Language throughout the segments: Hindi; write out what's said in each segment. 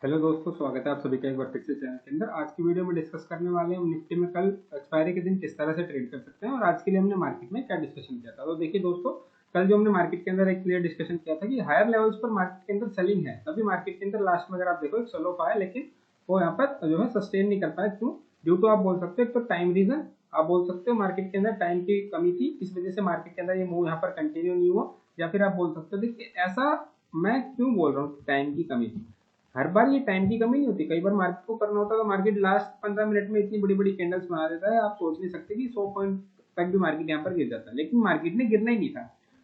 हेलो दोस्तों, स्वागत है आप सभी का एक बार फिर से चैनल के अंदर। आज की वीडियो में डिस्कस करने वाले हैं हम निफ्टी में कल एक्सपायरी के दिन किस तरह से ट्रेड कर सकते हैं और आज के लिए हमने मार्केट में क्या डिस्कशन किया था। तो देखिए दोस्तों, कल जो हमने मार्केट के अंदर एक क्लियर डिस्कशन किया था कि हायर लेवल्स पर मार्केट के अंदर सेलिंग है, तभी मार्केट के अंदर लास्ट में अगर आप देखो एक सेल ऑफ आया, लेकिन वो यहाँ पर जो है सस्टेन नहीं कर पाया। क्यों? ड्यू टू आप बोल सकते हो एक तो टाइम रीजन, आप बोल सकते हो मार्केट के अंदर टाइम की कमी थी, इस वजह से मार्केट के अंदर ये मूव यहाँ पर कंटिन्यू नहीं हुआ। या फिर आप बोल सकते हो देखिए ऐसा मैं क्यों बोल रहा हूँ टाइम की कमी थी, हर बार ये टाइम की कमी नहीं होती। कई बार मार्केट को करना होता है तो मार्केट लास्ट 15 मिनट में इतनी बड़ी बड़ी कैंडल्स बना देता है, आप सोच नहीं सकते कि 100 पॉइंट तक भी मार्केट यहाँ पर गिर जाता है। लेकिन मार्केट ने गिरना ही नहीं था,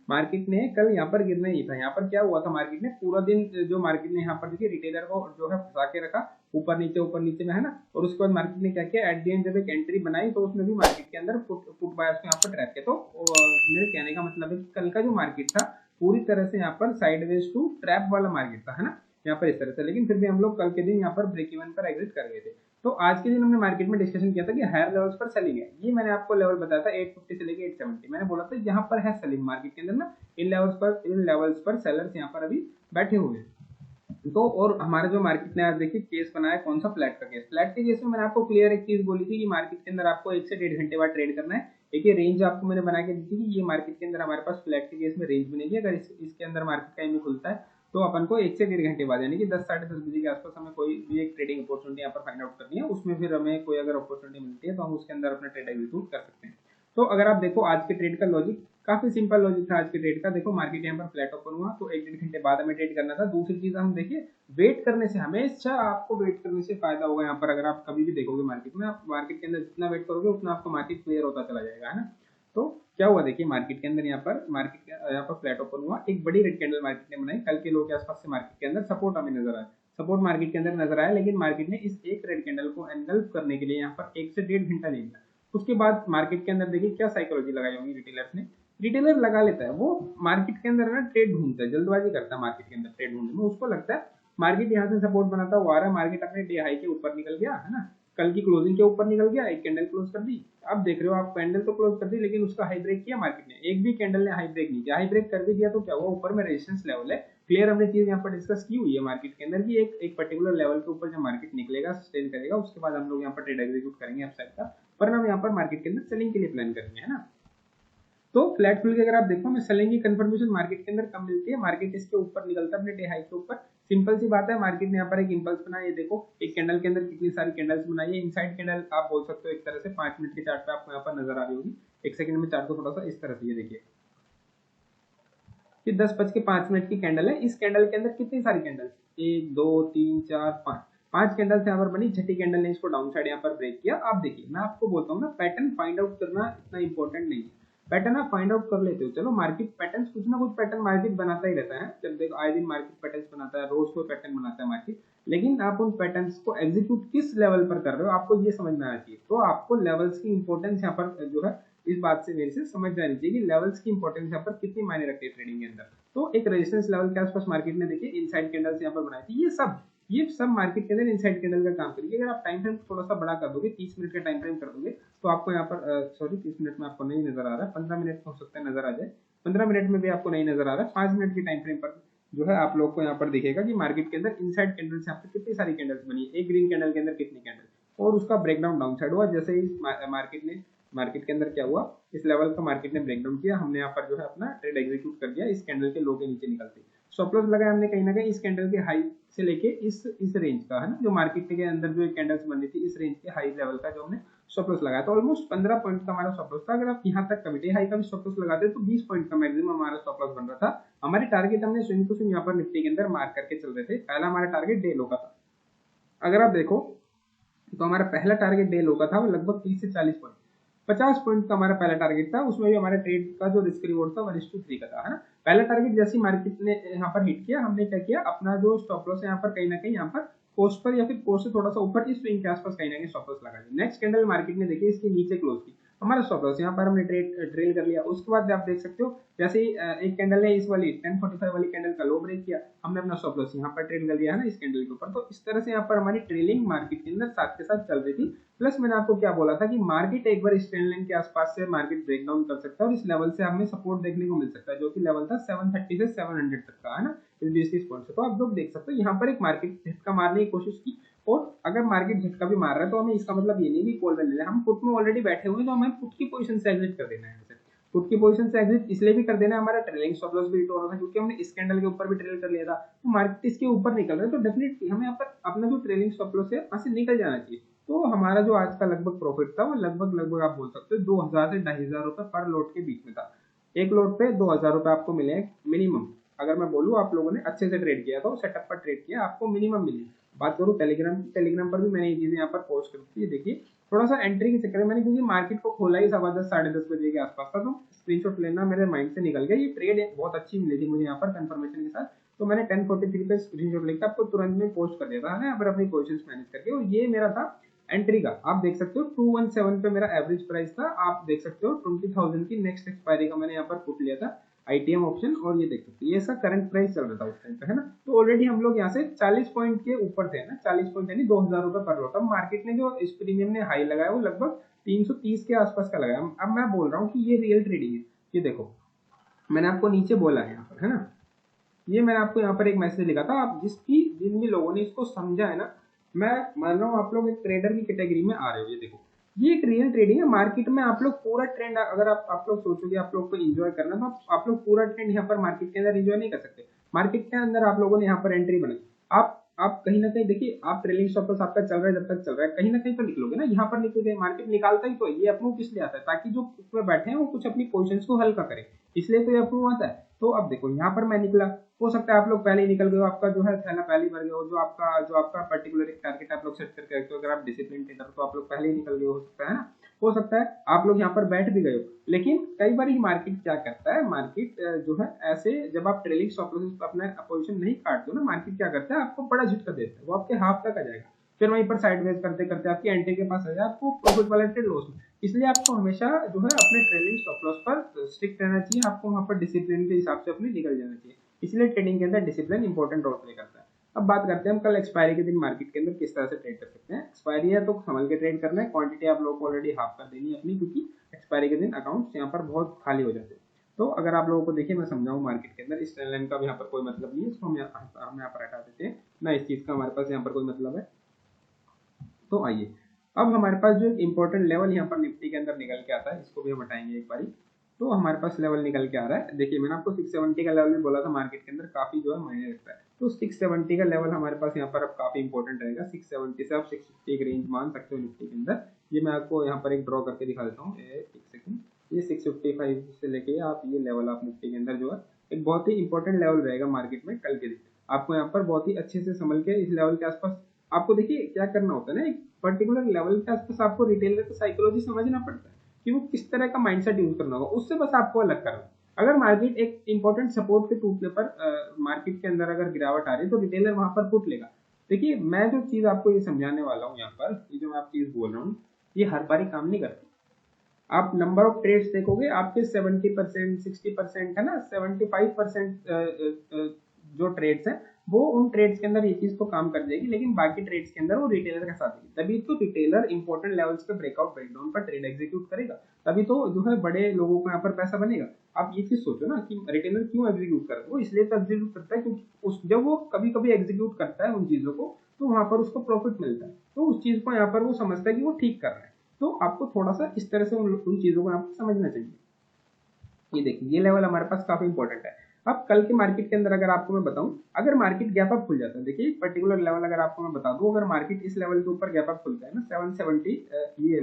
मार्केट ने कल यहाँ पर गिरना ही नहीं था। यहाँ पर क्या हुआ था, मार्केट ने पूरा दिन जो मार्केट ने यहाँ पर देखिए रिटेलर को जो है फंसा के रखा ऊपर नीचे में, है ना। और उसके बाद मार्केट ने क्या किया, एट द एंड जब एक एंट्री बनाई तो उसमें भी मार्केट के अंदर पुट बायर्स को यहाँ पर ट्रैप किया। तो मेरे कहने का मतलब है कि कल का जो मार्केट था पूरी तरह से यहाँ पर साइडवेज टू ट्रैप वाला मार्केट था, है ना, यहाँ पर इस तरह से। लेकिन फिर भी हम लोग कल के दिन यहाँ पर ब्रेक इवन पर एग्जिट कर गए थे। तो आज के दिन हमने मार्केट में डिस्कशन किया था कि हायर लेवल्स पर सेलिंग है। ये मैंने आपको लेवल बताया था 850 से लेके 870। मैंने बोला था यहाँ पर है सेलिंग मार्केट के अंदर ना, इन लेवल्स पर सेलर्स यहाँ पर अभी बैठे हुए हैं। तो और हमारे जो मार्केट ने आज देखिए केस बनाया, कौन सा, फ्लैट का केस। फ्लैट के केस में मैंने आपको क्लियर एक चीज बोली थी कि मार्केट के अंदर आपको 1 से 1.5 घंटे बाद ट्रेड करना है। एक ये रेंज आपको मैंने बना के दी थी कि ये मार्केट के अंदर हमारे पास फ्लैट के केस में रेंज बनेगी। अगर इसके अंदर मार्केट का खुलता है तो अपन को 1 से 1.5 घंटे बाद यानी कि 10 साढ़े 10 बजे के आसपास हमें कोई भी एक ट्रेडिंग अपॉर्चुनिटी यहाँ पर फाइंड आउट करनी है। उसमें फिर हमें कोई अगर अपॉर्चुनिटी मिलती है तो हम उसके अंदर अपना ट्रेड एग्जीक्यूट कर सकते हैं। तो अगर आप देखो आज के ट्रेड का लॉजिक काफी सिंपल लॉजिक था आज के ट्रेड का। देखो मार्केट यहाँ पर फ्लैट ओपन हुआ तो 1-1.5 घंटे बाद हमें ट्रेड करना था। दूसरी चीज हम देखिए वेट करने से, हमेशा आपको वेट करने से फायदा होगा। यहाँ पर अगर आप कभी भी देखोगे मार्केट में, आप मार्केट के अंदर जितना वेट करोगे उतना आपको मार्केट क्लियर होता चला जाएगा, है ना। तो क्या हुआ देखिए, मार्केट के अंदर यहाँ पर फ्लैट ओपन हुआ, एक बड़ी रेड कैंडल मार्केट ने बनाई। कल के लो के आसपास से मार्केट के अंदर सपोर्ट हमें नजर आया, सपोर्ट मार्केट के अंदर नजर आया। लेकिन मार्केट ने इस एक रेड कैंडल को एनगल्फ करने के लिए यहाँ पर 1 से 1.5 घंटा ले लिया। उसके बाद मार्केट के अंदर देखिए क्या साइकोलॉजी लगाई होगी रिटेलर्स ने। रिटेलर लगा लेता है, वो मार्केट के अंदर ना ट्रेड ढूंढता है, जल्दबाजी करता है मार्केट के अंदर ट्रेड ढूंढने में। उसको लगता है मार्केट यहाँ से सपोर्ट बनाता हुआ आ रहा है, मार्केट अपने डे हाई के ऊपर निकल गया, है ना, कल की क्लोजिंग के ऊपर निकल गया, एक कैंडल क्लोज कर दी। अब देख रहे हो आप, कैंडल तो क्लोज कर दी लेकिन उसका हाई ब्रेक किया मार्केट ने, एक भी कैंडल ने हाई ब्रेक नहीं किया। हाई ब्रेक कर भी दिया तो क्या हुआ, ऊपर में रेजिस्टेंस लेवल है। क्लियर हमने चीज यहाँ पर डिस्कस की हुई है मार्केट के अंदर कि एक पर्टिकुलर लेवल के ऊपर जब मार्केट निकलेगा, सस्टेन करेगा, उसके बाद हम लोग यहाँ पर ट्रेड एग्जीक्यूट करेंगे अपसाइड का, वरना हम यहाँ पर मार्केट के अंदर सेलिंग के लिए प्लान करेंगे, है ना। तो फ्लैट खुल के अगर आप देखो हमें सेलिंग की कंफर्मेशन मार्केट के अंदर कम मिलती है, मार्केट इसके ऊपर निकलता है अपने डे हाई के ऊपर। सिंपल सी बात है, मार्केट ने यहाँ पर एक इंपल्स बनाया। ये देखो एक कैंडल के अंदर कितनी सारी कैंडल्स बनाई है। इनसाइड कैंडल आप बोल सकते हो एक तरह से 5 मिनट के चार्ट पे आपको यहाँ पर नजर आ रही होगी। 1 सेकंड में चार्ट को थोड़ा सा इस तरह से ये देखिए कि 10:05 की कैंडल है। इस कैंडल के अंदर कितनी सारी कैंडल्स, 1 2 3 4 5, 5 कैंडल्स यहाँ पर बनी। छठी कैंडल ने इसको डाउन साइड यहाँ पर ब्रेक किया। आप देखिए मैं आपको बोलता हूँ ना, पैटर्न फाइंड आउट करना इतना इंपॉर्टेंट नहीं है। पैटर्न आप फाइंड आउट कर लेते हो, चलो मार्केट पैटर्न कुछ ना कुछ पैटर्न मार्केट बनाता ही रहता है। जब देखो आए दिन मार्केट पैटर्न बनाता है, रोज कोई पैटर्न बनाता है मार्केट, लेकिन आप उन पैटर्न्स को एग्जीक्यूट किस लेवल पर कर रहे हो आपको ये समझ में आना चाहिए। तो आपको लेवल्स की इंपॉर्टेंस यहाँ पर जो है इस बात से मेरे से समझ जानी चाहिए कि लेवल्स की इंपॉर्टेंस यहाँ पर कितनी मायने रखती है ट्रेडिंग के अंदर। तो एक रेजिस्टेंस लेवल के आसपास मार्केट ने देखिए इनसाइड कैंडल्स यहाँ पर बनाई थी। ये सब मार्केट के अंदर इनसाइड कैंडल का काम करेगी। अगर आप टाइम फ्रेम थोड़ा सा बड़ा कर दोगे, 30 मिनट का टाइम फ्रेम कर दोगे, तो आपको यहाँ पर सॉरी 30 मिनट में आपको नहीं नजर आ रहा है, 15 मिनट हो सकता है नजर आ जाए, 15 मिनट में भी आपको नहीं नजर आ रहा है, 5 मिनट के टाइम फ्रेम पर जो है आप लोग को यहाँ पर दिखेगा कि मार्केट के अंदर इनसाइड कैंडल्स यहाँ पर कितनी सारी कैंडल्स बनी है, एक ग्रीन कैंडल के अंदर कितनी कैंडल, और उसका ब्रेकडाउन डाउन साइड हुआ। जैसे ही मार्केट के अंदर क्या हुआ, इस लेवल का मार्केट ने ब्रेकडाउन किया, हमने यहाँ पर जो है अपना ट्रेड एग्जीक्यूट कर दिया। इस कैंडल के लो के नीचे निकलते स्टॉप लॉस लगाया हमने कहीं ना कहीं इस कैंडल के हाई से लेके इस रेंज का, है ना, जो मार्केट के अंदर जो कैंडल्स बन रही थी इस रेंज के हाई लेवल का जो हमने स्टॉप लॉस लगाया। तो ऑलमोस्ट 15 पॉइंट का हमारा स्टॉप लॉस था। अगर आप यहाँ तक कभी डे हाई का भी स्टॉप लॉस लगाते तो 20 पॉइंट का मैक्सिमम हमारा स्टॉप लॉस बन रहा था। हमारी टारगेट हमने स्विंग टू स्विंग यहाँ पर निफ्टी के अंदर मार्क करके चल रहे थे। पहला हमारा टारगेट डे लो का था। अगर आप देखो तो हमारा पहला टारगेट डे लो का था, वो लगभग 30 से 40 पॉइंट, 50 पॉइंट का हमारा पहला टारगेट था। उसमें भी हमारे ट्रेड का जो रिस्क रिवॉर्ड था 1:3 का था, है ना। पहला टारगेट जैसे मार्केट ने यहाँ पर हिट किया, हमने क्या किया, अपना जो स्टॉप लॉस है यहाँ पर कहीं ना कहीं यहाँ पर कोस्ट पर या फिर कोस्ट से थोड़ा सा ऊपर इस स्विंग के आसपास कहीं ना कहीं स्टॉप लॉस लगा दिया। नेक्स्ट कैंडल मार्केट ने देखिए इसके नीचे क्लोज की, हमारा स्टॉप लॉस। यहाँ पर हमने ट्रेल कर लिया। उसके बाद आप देख सकते हो जैसे एक कैंडल है इस वाली 1045 वाली कैंडल का लो ब्रेक किया, हमने अपना स्टॉप लॉस यहाँ पर ट्रेल कर लिया है ना इस कैंडल के ऊपर। तो इस तरह से यहाँ पर हमारी ट्रेलिंग मार्केट के अंदर साथ के साथ चल रही थी। प्लस मैंने आपको क्या बोला था कि मार्केट एक बार इस ट्रेंड लाइन के आसपास से मार्केट ब्रेकडाउन कर सकता है और इस लेवल से हमें सपोर्ट देखने को मिल सकता है, जो कि लेवल था 730 से 700 तक का, है ना, इस 20-30 पॉइंट से। तो आप लोग देख सकते हो यहाँ पर एक मार्केट झटका मारने की कोशिश की, और अगर मार्केट झटका भी मार रहा है तो हमें इसका मतलब ये नहीं कि कॉल में ले लें। हम पुट में ऑलरेडी बैठे हुए हैं तो हमें पुट की पोजीशन से एग्जिट कर देना है। पुट की पोजीशन से एग्जिट इसलिए भी कर देना है, हमारा ट्रेलिंग स्टॉप लॉस भी हिट हो रहा था क्योंकि हमने इस कैंडल के ऊपर भी ट्रेल कर लिया था। तो मार्केट इसके ऊपर निकल रहा है तो डेफिनेटली हमें यहाँ पर अपना जो ट्रेलिंग स्टॉप लॉस है वहां से निकल जाना चाहिए। तो हमारा जो आज का लगभग प्रॉफिट था वो लगभग आप बोल सकते हो 2000 से 2500 रुपए पर लॉट के बीच में था। एक लॉट पे 2000 रुपए आपको मिले मिनिमम। अगर मैं बोलूँ आप लोगों ने अच्छे से ट्रेड किया तो सेटअप पर ट्रेड किया आपको मिनिमम मिली। बात करूँ टेलीग्राम पर भी मैंने ये चीजें यहाँ पर पोस्ट कर दी है। देखिए थोड़ा सा एंट्री के चक्कर में मैंने, क्योंकि मार्केट को खोला ही 10:15 10:30 बजे के आसपास था, तो स्क्रीनशॉट लेना मेरे माइंड से निकल गया। ये ट्रेड बहुत अच्छी मिली थी मुझे यहाँ पर कंफर्मेशन के साथ, तो मैंने 10:43 पे स्क्रीनशॉट लेकर आपको तुरंत में पोस्ट कर दिया था यहाँ पर अपनी पोजीशंस मैनेज करके। और ये मेरा था एंट्री का, आप देख सकते हो 217 पे मेरा एवरेज प्राइस था। आप देख सकते हो 20,000 की नेक्स्ट एक्सपायरी का मैंने यहाँ पर पुट लिया था आईटीएम ऑप्शन, और ये देख सकते हो ये इसका करंट प्राइस चल रहा था उस टाइम पे, है ना। तो ऑलरेडी हम लोग यहाँ से 40 पॉइंट के ऊपर थे ना, 40 पॉइंट यानी 2000 रुपए पर लॉट। अब मार्केट ने जो इस प्रीमियम ने हाई लगाया वो लगभग 330 के आसपास का लगाया। अब मैं बोल रहा हूँ कि ये रियल ट्रेडिंग है। ये देखो मैंने आपको नीचे बोला है यहाँ पर, है ना, ये मैंने आपको यहाँ पर एक मैसेज लिखा था। आप जिन भी लोगों ने इसको समझा है ना, मैं मान रहा हूँ आप लोग एक ट्रेडर की कैटेगरी में आ रहे हो। ये देखो ये एक रियल ट्रेडिंग है। मार्केट में आप लोग पूरा ट्रेंड, अगर आप लोग सोचोगे आप लोग को एंजॉय करना, तो आप लोग पूरा ट्रेंड यहाँ पर मार्केट के अंदर एंजॉय नहीं कर सकते। मार्केट के अंदर आप लोगों ने यहाँ पर एंट्री बनाई, आप कहीं ना कहीं देखिए, आप ट्रेलिंग स्टॉप लॉस आपका चल रहा है, जब तक चल रहा है कहीं ना कहीं तो निकलोगे ना। यहाँ पर निकल गए, मार्केट निकालता ही तो ये अप्रूव किस लिए आता है, ताकि जो उसमें बैठे हैं वो कुछ अपनी पोजीशंस को हल्का करें, इसलिए तो ये अप्रूव आता है। तो अब देखो यहाँ पर मैं निकला, हो सकता है आप लोग पहले ही निकल गए हो, आपका जो है थैला पहले ही भर गया हो, जो आपका पर्टिकुलर एक टारगेट आप लोग सेट करके रखते हो। अगर आप डिसिप्लिन ट्रेडर हो तो आप लोग पहले ही निकल गए, हो सकता है ना, हो सकता है आप लोग यहाँ पर बैठ भी गए हो। लेकिन कई बार ही मार्केट क्या करता है, मार्केट जो है ऐसे जब आप ट्रेलिंग स्टॉप लॉस अपना पोजीशन नहीं काटते हो ना, मार्केट क्या करता है आपको बड़ा झटका देता है, वो आपके हाफ तक आ जाएगा, फिर वहीं पर साइडवेज करते करते आपकी एंट्री के पास आ जाए, आपको प्रॉफिट वाला ट्रेड लॉस में। इसलिए आपको हमेशा जो है अपने ट्रेलिंग स्टॉप लॉस पर स्ट्रिक्ट रहना चाहिए, आपको वहां पर डिसिप्लिन के हिसाब से अपनी निकल जाना चाहिए। इसलिए ट्रेडिंग के अंदर डिसिप्लिन इंपॉर्टेंट रोल प्ले करता है। अब बात करते हैं हम कल एक्सपायरी के दिन मार्केट के अंदर किस तरह से ट्रेड कर सकते हैं। एक्सपायरी है तो संभल के ट्रेड करना है, क्वांटिटी आप लोगों को ऑलरेडी हाफ कर देनी है अपनी, क्योंकि एक्सपायरी के दिन अकाउंट्स यहाँ पर बहुत खाली हो जाते हैं। तो अगर आप लोगों को देखिए मैं समझाऊं मार्केट के अंदर, इस ट्रेंड लाइन का भी यहाँ पर कोई मतलब नहीं है, इसको हम यहाँ पर हटा देते हैं ना, इस चीज का हमारे पास यहाँ पर कोई मतलब है। तो आइए अब हमारे पास जो एक इंपॉर्टेंट लेवल यहाँ पर निफ्टी के अंदर निकल के आता है, इसको भी हम हटाएंगे एक बारी। तो हमारे पास लेवल निकल के आ रहा है, देखिए मैंने आपको 670 का लेवल भी बोला था, मार्केट के अंदर काफी जो है मायने रखता है। तो 670 का लेवल हमारे पास यहाँ पर अब काफी इंपॉर्टेंट रहेगा। 670 से आप 650 एक रेंज मान सकते हो निफ्टी के अंदर। ये मैं आपको यहाँ पर एक ड्रॉ करके दिखा देता हूँ, एक सेकंड। ये 655 से लेके आप ये लेवल आप निफ्टी के अंदर जो है एक बहुत ही इंपॉर्टेंट लेवल रहेगा मार्केट में कल के दिन। आपको यहाँ पर बहुत ही अच्छे से संभल के इस लेवल के आसपास आपको देखिए क्या करना होता है ना, एक पर्टिकुलर लेवल के आसपास आपको रिटेलर की साइकोलॉजी समझना पड़ता है कि वो किस तरह का माइंडसेट यूज करना होगा, उससे बस आपको अलग करना। अगर मार्केट एक इंपॉर्टेंट सपोर्ट के टूटने पर मार्केट के अंदर अगर गिरावट आ रही है तो रिटेलर वहां पर पुट लेगा। देखिए मैं जो चीज आपको ये समझाने वाला हूँ यहाँ पर, ये जो मैं आप चीज बोल रहा हूँ, ये हर बार ही काम नहीं करती। आप नंबर ऑफ ट्रेड्स देखोगे आपके 70% 60% है ना, 75% जो ट्रेड्स हैं वो उन ट्रेड्स के अंदर ये चीज तो काम कर जाएगी, लेकिन बाकी ट्रेड्स के अंदर वो रिटेलर के साथ है। तभी तो रिटेलर इंपॉर्टेंट लेवल्स पे ब्रेकआउट ब्रेकडाउन पर ट्रेड एग्जीक्यूट करेगा, तभी तो जो है बड़े लोगों को यहाँ पर पैसा बनेगा। आप ये चीज सोचो ना कि रिटेलर क्यों एग्जीक्यूट करता है, वो इसलिए तो एग्जीक्यूट करता है क्योंकि जब वो कभी कभी एग्जीक्यूट करता है उन चीजों को तो वहां पर उसको प्रॉफिट मिलता है, तो उस चीज को यहाँ पर वो समझता है कि वो ठीक कर रहा है। तो आपको थोड़ा सा इस तरह से उन चीजों को आपको समझना चाहिए। ये देखिए ये लेवल हमारे पास काफी इंपॉर्टेंट है। अब कल के मार्केट के अंदर अगर आपको मैं बताऊं, अगर मार्केट गैप अप खुल जाता है, देखिए एक पर्टिकुलर लेवल अगर आपको मैं बता दूं, अगर मार्केट इस लेवल के ऊपर गैप अप खुलता है ना 770, ये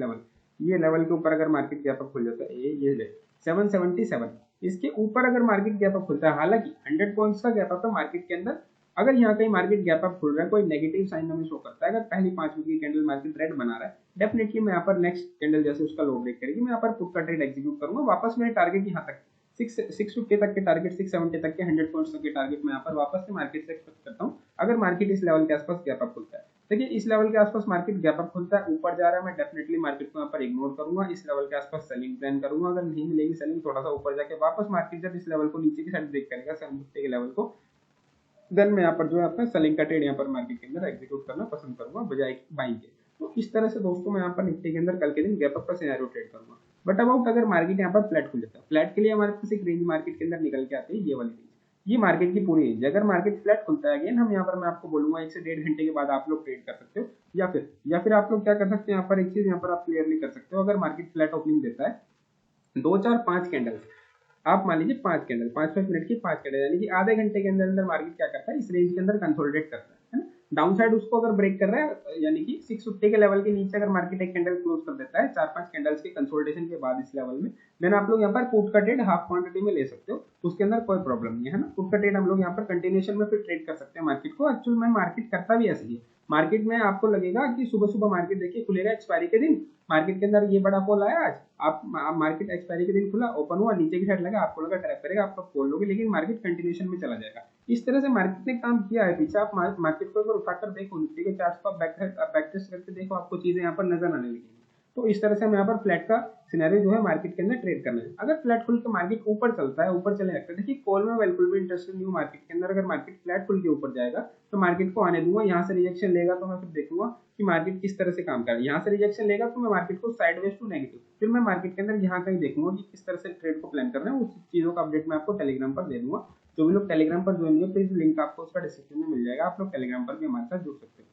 लेवल के ऊपर अगर मार्केट गैप अप खुल जाता है, ये 777, इसके ऊपर अगर मार्केट गैप अप खुलता है, हालांकि 100 पॉइंट्स का गैप अप है मार्केट के अंदर, अगर यहाँ कहीं मार्केट गैप अप खुल रहा है, कोई नेगेटिव साइन हमें शो करता है, अगर पहली 5 वीक की कैंडल मार्केट रेड बना रहा है, डेफिनेटली मैं यहाँ पर नेक्स्ट कैंडल जैसे उसका लो ब्रेक करेगी, मैं यहाँ पर पुट का ट्रेड एग्जीक्यूट करूंगा। वापस मेरे टारगेट यहाँ तक 650 तक के टारगेट, 670 तक के 100 पॉइंट्स तक के टारगेट मैं यहाँ पर वापस से मार्केट से एक्सपेक्ट करता हूँ, अगर मार्केट इस लेवल के आसपास गैप अप खुलता है। देखिए इस लेवल के आसपास मार्केट गैप अप खुलता है, ऊपर जा रहा है, मैं डेफिनेटली मार्केट को यहाँ पर इग्नोर करूंगा, इस लेवल के आसपास सेलिंग प्लान करूंगा। अगर नहीं मिलेगी सेलिंग, थोड़ा सा ऊपर जाके वापस मार्केट जब इस लेवल को नीचे की साइड ब्रेक करेगा 750 के लेवल को, देन मैं यहाँ पर जो है अपना सेलिंग का ट्रेड यहाँ पर मार्केट के अंदर एग्जीक्यूट करना पसंद करूंगा बजाय बाइंग के। तो इस तरह से दोस्तों मैं यहाँ पर निफ्टी के अंदर कल के दिन गैप अप का सिनेरियो ट्रेड करूंगा। बट अबाउट अगर मार्केट यहाँ पर फ्लैट खुल जाता है, फ्लैट के लिए हमारे पास एक रेंज मार्केट के अंदर निकल के आती है, ये वाली रेंज, ये मार्केट की पूरी रेंज। अगर मार्केट फ्लैट खुलता है अगेन, हम यहाँ पर मैं आपको बोलूंगा 1 से 1.5 घंटे के बाद आप लोग ट्रेड कर सकते हो, या फिर आप लोग क्या कर सकते हो, यहाँ पर एक चीज यहाँ पर आप क्लियरली कर सकते हो। अगर मार्केट फ्लैट ओपनिंग देता है 2 4 5 कैंडल्स, आप मान लीजिए 5 कैंडल 5-5 मिनट की 5 कैंडल, यानी कि आधे घंटे के अंदर अंदर मार्केट क्या करता है, इस रेंज के अंदर कंसोलिडेट करता है ना। डाउन साइड उसको अगर ब्रेक कर रहा है, यानी कि 650 के लेवल के नीचे अगर मार्केट एक कैंडल क्लोज कर देता है 4-5 कैंडल्स के कंसोलिडेशन के बाद इस लेवल में, देन आप लोग यहाँ पर पुट का ट्रेड हाफ क्वांटिटी में ले सकते हो, उसके अंदर कोई प्रॉब्लम नहीं है ना। पुट का ट्रेड हम लोग यहाँ पर कंटिन्यूएशन में फिर ट्रेड कर सकते हैं मार्केट को। एक्चुअल में मार्केट करता भी ऐसे ही है, मार्केट में आपको लगेगा कि सुबह सुबह मार्केट देखिए खुलेगा एक्सपायरी के दिन, मार्केट के अंदर ये बड़ा फॉल आया आज, आप मार्केट एक्सपायरी के दिन खुला, ओपन हुआ, नीचे की साइड लगा, आपको लगा ट्रैप करेगा, आप खोल लोगे, लेकिन मार्केट कंटिन्यूएशन में चला जाएगा। इस तरह से मार्केट ने काम किया है पीछे। आप मार्केट को अगर उठाकर देखो, निफ्टी के चार्ट को बैक टेस्ट करके देखो, आपको चीजें यहाँ पर नजर आने लगेंगी। तो इस तरह से हम यहाँ पर फ्लैट का सिनेरियो जो है मार्केट के अंदर ट्रेड करना है। अगर फ्लैट खुल के मार्केट ऊपर चलता है, ऊपर चले लगता है, देखिए कॉल में बिल्कुल भी इंटरेस्टेड नहीं हूँ मार्केट के अंदर। अगर मार्केट फ्लैट खुल के ऊपर जाएगा तो मार्केट को आने दूंगा, यहाँ से रिजेक्शन लेगा तो मैं फिर देखूंगा कि मार्केट किस तरह से काम कर रहा है। यहाँ से रिजेक्शन लेगा तो मैं मार्केट को साइडवेज टू नेगेटिव, फिर मैं मार्केट के अंदर यहाँ कहीं देखूंगा कि किस तरह से ट्रेड को प्लान करना है। उस चीजों का अपडेट मैं आपको टेलीग्राम पर दे दूंगा। जो भी लोग टेलीग्राम पर ज्वाइन हो, प्लीज लिंक आपको उसका डिस्क्रिप्शन में मिल जाएगा, आप लोग टेलीग्राम पर भी हमारे साथ जुड़ सकते हो।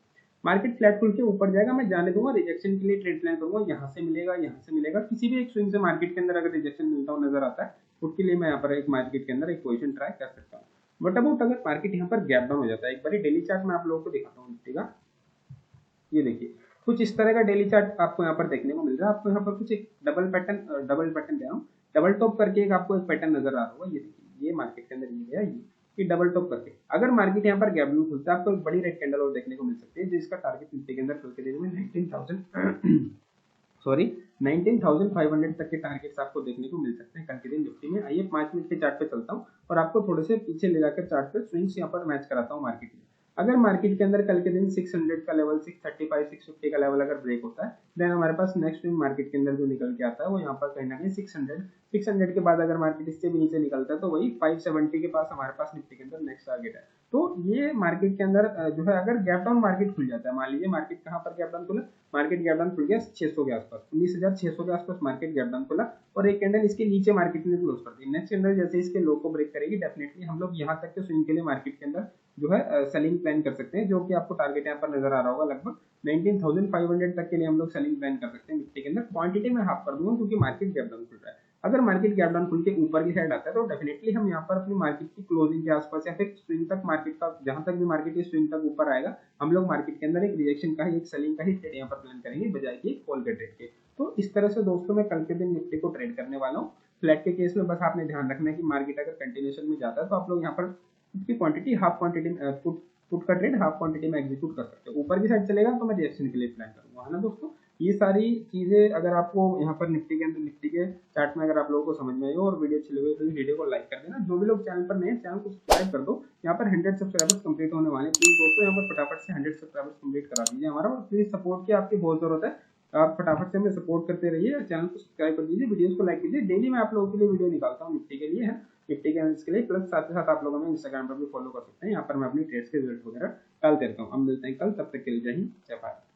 मार्केट फ्लैट खुल के ऊपर जाएगा, मैं जाने दूंगा, रिजेक्शन के लिए ट्रेड प्लान करूंगा, यहाँ से मिलेगा, यहाँ से मिलेगा, किसी भी एक स्विंग से मार्केट के अंदर अगर रिजेक्शन मिलता हुआ नजर आता है, उसके लिए मैं यहाँ पर एक मार्केट के अंदर एक पोजीशन ट्राई कर सकता हूँ। बट अबाउट अगर मार्केट यहाँ पर गैप डाउन हो जाता है, एक बार डेली चार्ट में आप लोगों को दिखाता हूँ निफ्टी का। ये देखिए कुछ इस तरह का डेली चार्ट आपको यहाँ पर देखने को मिल रहा है। आपको यहाँ पर कुछ एक डबल पैटर्न दे रहा हूँ, डबल टॉप करके एक आपको एक पैटर्न नजर आ रहा होगा। ये देखिए, ये मार्केट के अंदर ये गया, ये डबल टॉप करके अगर मार्केट यहाँ पर गैप डाउन खुलता है, आपको एक बड़ी रेड कैंडल और देखने को मिल सकती है, जिसका टारगेट निफ्टी के अंदर कल के दिन में 19,500 तक के टारगेट्स आपको देखने को मिल सकते हैं कल के दिन निफ्टी में। आइए 5 मिनट के चार्ट पे चलता हूँ और आपको थोड़े से पीछे ले जाकर चार्ट पे स्विंग्स यहाँ पर मैच कराता हूँ मार्केट में। अगर मार्केट के अंदर कल के दिन 600 का लेवल, 635 650 का लेवल अगर ब्रेक होता है, देन हमारे पास नेक्स्ट स्विंग मार्केट के अंदर जो निकल के आता है वो यहाँ पर कहीं ना कहीं 600 के बाद अगर मार्केट इससे भी नीचे निकलता है तो वही 570 के पास हमारे पास निफ्टी के अंदर नेक्स्ट टारगेट है। तो ये मार्केट के अंदर जो है अगर गैप डाउन मार्केट खुल जाता है, मान लीजिए मार्केट कहाँ पर गैप डाउन खुला, मार्केट गैप डाउन खुल गया 600 के आसपास, 19,600 के आसपास मार्केट गैप डाउन खुला और एक कैंडल इसके नीचे मार्केट ने क्लोज कर दी। नेक्स्ट कैंडल जैसे इसके लो को ब्रेक करेगी, डेफिनेटली हम लोग यहाँ तक के स्विंग के लिए मार्केट के अंदर जो है सेलिंग प्लान कर सकते हैं, जो कि आपको टारगेट यहाँ पर नजर आ रहा होगा लगभग 19,500 तक के लिए हम लोग सेलिंग प्लान कर सकते हैं निफ्टी के अंदर। क्वांटिटी में हाफ कर दूंगा क्योंकि मार्केट गैप डाउन खुल रहा है। अगर मार्केट गैप डाउन खुल के ऊपर की साइड आता है तो डेफिनेटली हम यहाँ पर अपनी मार्केट की क्लोजिंग के आसपास या फिर स्विंग तक मार्केट का, जहां तक भी मार्केट की स्विंग तक ऊपर आएगा, हम लोग मार्केट के अंदर एक रिजेक्शन का ही, एक सेलिंग का ही ट्रेड यहाँ पर प्लान करेंगे बजाय कि कॉल के ट्रेड के। तो इस तरह से दोस्तों मैं कल के दिन निफ्टी को ट्रेड करने वाला हूँ। फ्लैट के केस में बस आपने ध्यान रखना है कि मार्केट अगर कंटिन्यूएशन में जाता है तो आप लोग यहाँ पर इसकी क्वांटिटी हाफ क्वांटिटी पुट का ट्रेड हाफ क्वांटिटी में एग्जीक्यूट कर सकते हो। ऊपर की साइड चलेगा तो मैं रिएक्शन के लिए प्लान करूंगा, है ना दोस्तों। ये सारी चीजें अगर आपको यहाँ पर निफ्टी के अंदर, निफ्टी के चार्ट में अगर आप लोगों को समझ में आई हो और वीडियो अच्छी लगे तो वीडियो को लाइक कर देना। जो भी लोग चैनल पर नए, चैनल को सब्सक्राइब कर दो। यहाँ पर 100 सब्सक्राइबर्स कंप्लीट होने वाले हैं, प्लीज दोस्तों यहाँ पर फटाफट से 100 सब्सक्राइबर्स कंप्लीट करा दीजिए हमारा। और प्लीज सपोर्ट की आपकी बहुत जरूरत है, आप फटाफट से हमें सपोर्ट करते रहिए, चैनल को सब्सक्राइब कर दीजिए, वीडियोस को लाइक कीजिए। डेली मैं आप लोगों के लिए वीडियो निकालता हूँ निफ्टी के लिए, है निफ्टी के एनालिसिस के लिए, प्लस साथ ही साथ आप लोग हमें इंस्टाग्राम पर भी फॉलो कर सकते हैं। यहाँ पर मैं अपनी ट्रेड्स के रिजल्ट वगैरह डालते रहता हूँ। अब मिलते हैं कल, तब तक के लिए जय हिंद, जय भारत।